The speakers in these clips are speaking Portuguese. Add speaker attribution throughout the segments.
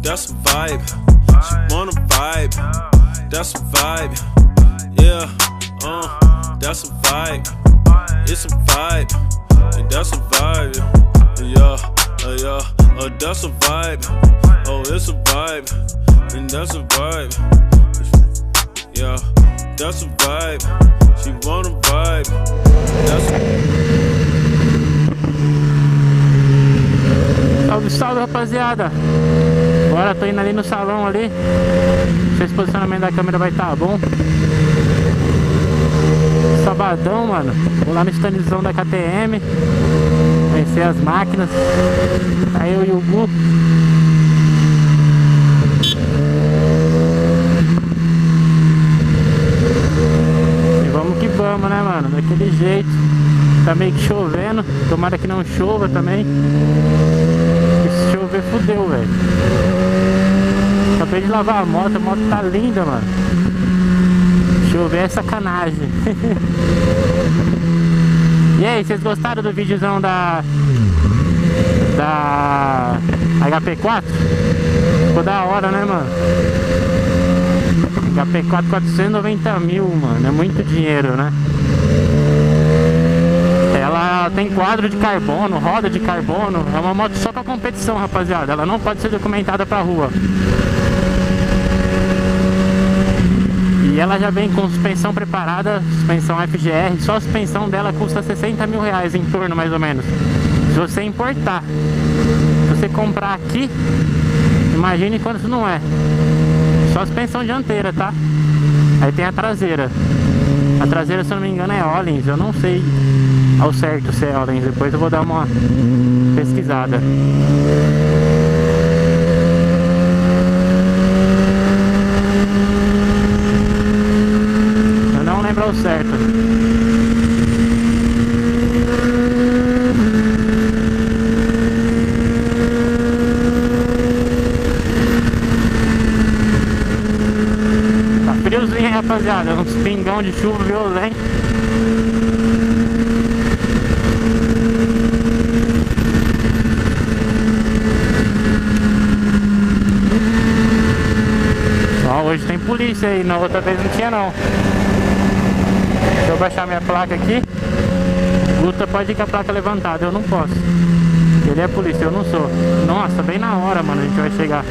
Speaker 1: that's a vibe. She wanna vibe, that's a vibe. Yeah, that's a vibe. It's a vibe, and that's a vibe. Yeah, that's a vibe. Oh, it's a vibe, and that's a vibe. Yeah, that's a vibe. She wanna vibe. That's a...
Speaker 2: Salve, salve, rapaziada. Agora tô indo ali no salão ali. Não sei se o posicionamento da câmera vai estar bom. Sabadão, mano. Vou lá no standzão da KTM conhecer as máquinas. Aí eu e o Gu. E vamos que vamos, né, mano? Daquele jeito. Tá meio que chovendo. Tomara que não chova também. Se chover, fudeu, velho. Acabei de lavar a moto tá linda, mano. Chover é sacanagem. E aí, vocês gostaram do videozão da HP4? Ficou da hora, né, mano? HP4 490 mil, mano. É muito dinheiro, né? Ela tem quadro de carbono, roda de carbono. É uma moto só pra competição, rapaziada. Ela não pode ser documentada pra rua. E ela já vem com suspensão preparada, suspensão FGR. Só a suspensão dela custa 60 mil reais em torno, mais ou menos. Se você importar. Se você comprar aqui, imagine quanto não é. Só a suspensão dianteira, tá? Aí tem a traseira. A traseira, se eu não me engano, é Öhlins. Eu não sei ao certo se é Öhlins. Depois eu vou dar uma pesquisada. Eu não lembro ao certo. Tá friozinho, rapaziada. Uns pingão de chuva violento. Hoje tem polícia aí, na outra vez não tinha não. Deixa eu baixar minha placa aqui. Guta pode ir com a placa levantada, eu não posso. Ele é polícia, eu não sou. Nossa, bem na hora, mano, a gente vai chegar.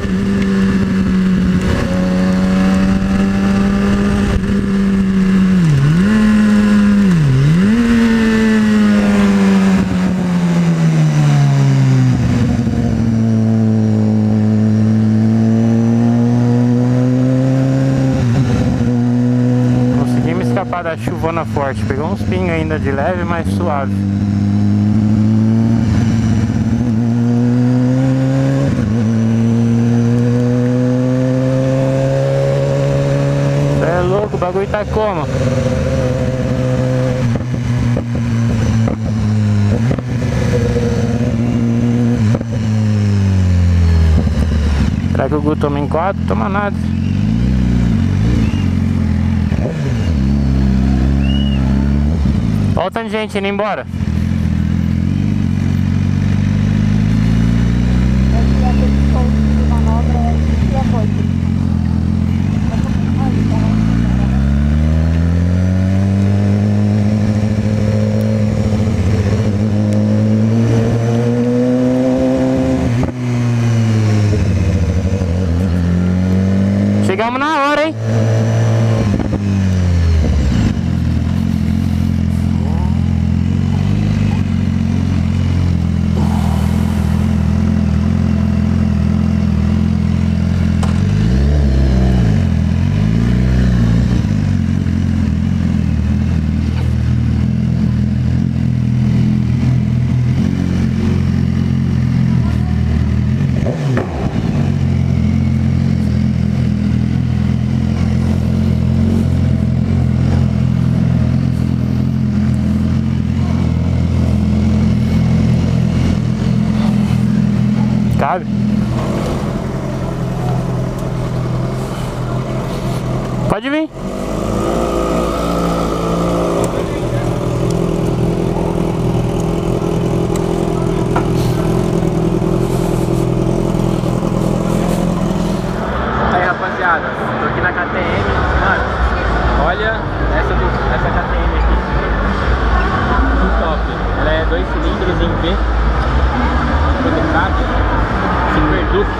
Speaker 2: Da chuvona forte, pegou uns pingos ainda de leve, mas suave. Cê é louco, o bagulho tá como? Será que o Gu toma em 4? Toma nada. Olha o tanto de gente indo embora. Chegamos na hora, hein? Cabe? Pode vir. Super Duke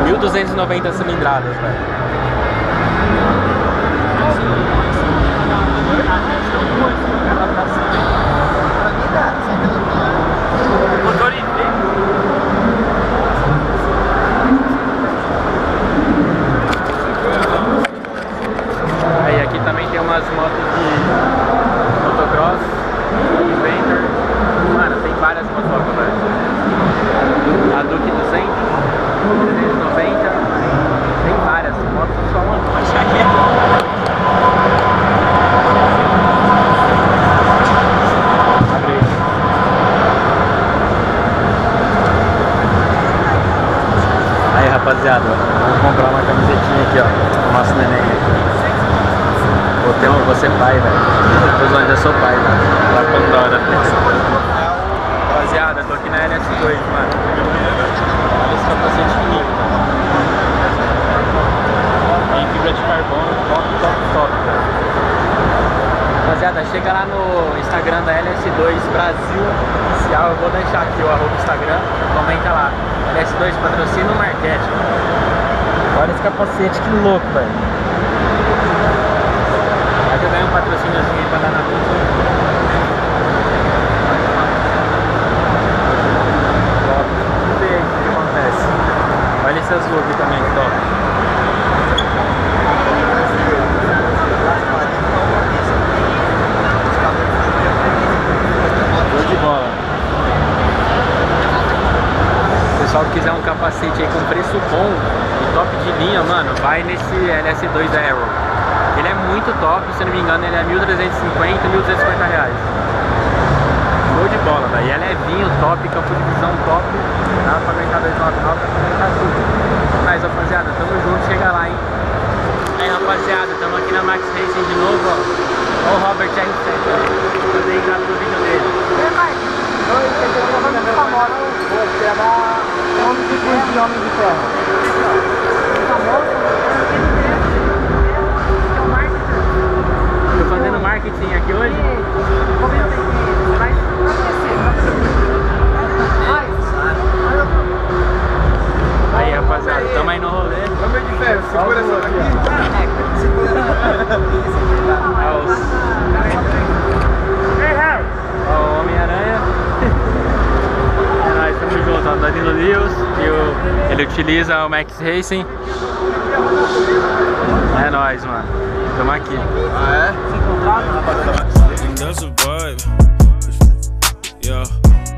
Speaker 2: 1290 cilindradas, velho. Aí aqui também tem umas motos de motocross, Inventor. Mano, tem várias motocas, velho. A Duke 200, 390. Tem várias motos, só uma aqui. Aí, rapaziada, vamos comprar uma camisetinha aqui, ó. Nosso neném aqui. Vou ser pai, velho. Depois onde eu sou pai, velho. Lá Pandora. Rapaziada, tô aqui na LS2, mano. Olha esse capacete fininho, tem fibra de carbono, top, velho. Rapaziada, chega lá no Instagram da LS2 Brasil Oficial. Eu vou deixar aqui o @Instagram. Comenta lá. LS2 patrocina o Marquete. Olha esse capacete, que louco, velho. Aqui eu ganhei um patrocíniozinho aí pra dar na pizza. Top. Vamos ver aí o que acontece. Olha esse azul aqui também, top. Show de bola. Se o pessoal quiser um capacete aí com preço bom e top de linha, mano, vai nesse LS2 Aero. Ele é muito top, se não me engano ele é 1.350, 1.250 reais. Show de bola, velho. E é levinho, top, campo de visão top. Dá pra aguentar 299, dá pra aguentar tudo. Mas, rapaziada, tamo junto, chega lá, hein. Aí, rapaziada, tamo aqui na Max Racing de novo, ó. Ó o Robert R7, ó. Vou fazer entrada no vídeo dele. Oi, você tem uma coisa muito famosa. Você é da Homem de Ferro. Tô fazendo marketing aqui hoje. Aí, rapaziada, tamo aí no rolê.
Speaker 3: Homem de Ferro, segura essa daqui.
Speaker 2: Ó, o Homem-Aranha. É nóis, tamo junto, ó, Danilo Lewis. Ele utiliza o Max Racing. É nóis, mano. Tamo aqui.
Speaker 3: Ah, é?
Speaker 1: That's a vibe. Yeah,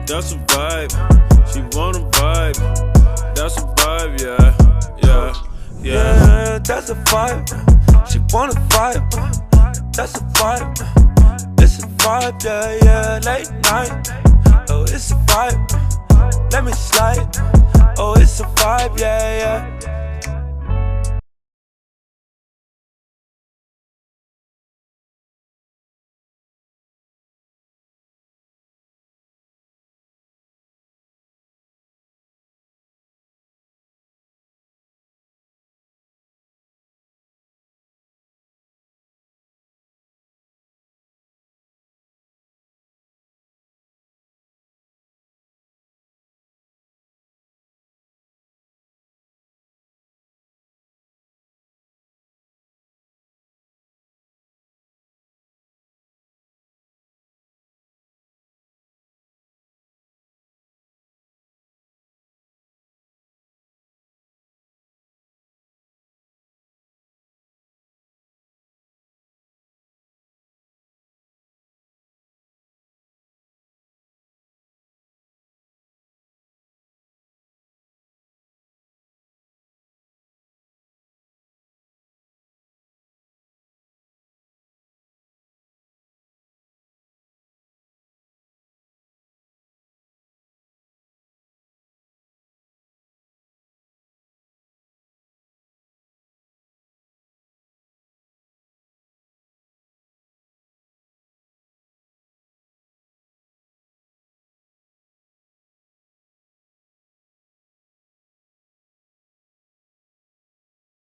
Speaker 1: that's a vibe. She wanna vibe. That's a vibe, yeah. That's a vibe. She wanna vibe. That's a vibe. It's a vibe, yeah. Late night. Oh, it's a vibe. Let me slide. Oh, it's a vibe, yeah.